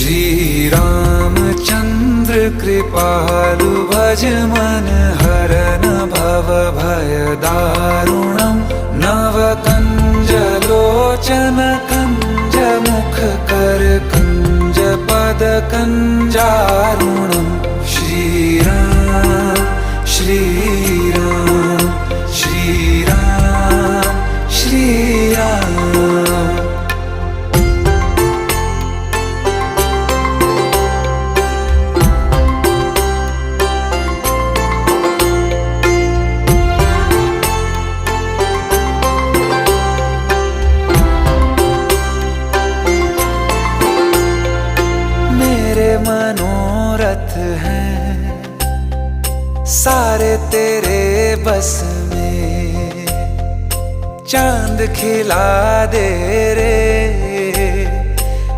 श्री रामचंद्र कृपालु भज मन हरन भव भय दारुणम नव कंज लोचन कंज मुख कर कंज पद कंजारुणम श्री राम श्री राम श्री राम श्री राम। मेरे मनोरथ हैं सारे तेरे बस में, चांद खिला दे रे